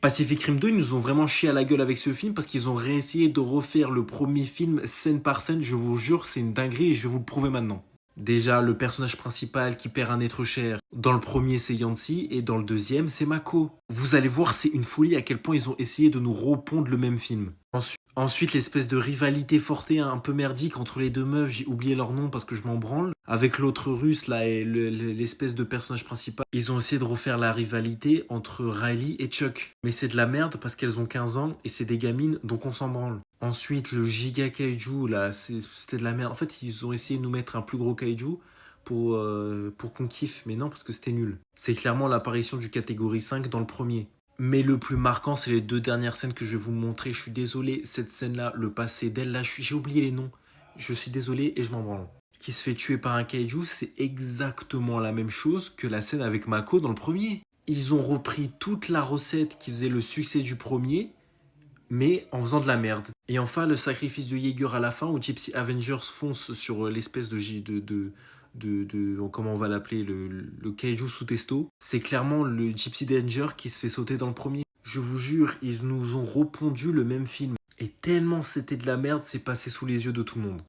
Pacific Rim 2, ils nous ont vraiment chié à la gueule avec ce film parce qu'ils ont réessayé de refaire le premier film scène par scène. Je vous jure, c'est une dinguerie et je vais vous le prouver maintenant. Déjà, le personnage principal qui perd un être cher. Dans le premier, c'est Yancy et dans le deuxième, c'est Mako. Vous allez voir, c'est une folie à quel point ils ont essayé de nous repondre le même film. Ensuite, l'espèce de rivalité fortée un peu merdique entre les deux meufs, j'ai oublié leur nom parce que je m'en branle. Avec l'autre russe là et l'espèce de personnage principal, ils ont essayé de refaire la rivalité entre Riley et Chuck. Mais c'est de la merde parce qu'elles ont 15 ans et c'est des gamines donc on s'en branle. Ensuite, le giga kaiju là, c'était de la merde. En fait, ils ont essayé de nous mettre un plus gros kaiju pour qu'on kiffe, mais non parce que c'était nul. C'est clairement l'apparition du catégorie 5 dans le premier. Mais le plus marquant, c'est les deux dernières scènes que je vais vous montrer. Je suis désolé, cette scène-là, le passé d'elle, là, j'ai oublié les noms. Je suis désolé et je m'en branle. Qui se fait tuer par un kaiju, c'est exactement la même chose que la scène avec Mako dans le premier. Ils ont repris toute la recette qui faisait le succès du premier, mais en faisant de la merde. Et enfin, le sacrifice de Jaeger à la fin, où Gypsy Avengers fonce sur l'espèce comment on va l'appeler, le kaiju sous testo, c'est clairement le Gypsy Danger qui se fait sauter dans le premier. Je vous jure, ils nous ont repondu le même film. Et tellement c'était de la merde, c'est passé sous les yeux de tout le monde.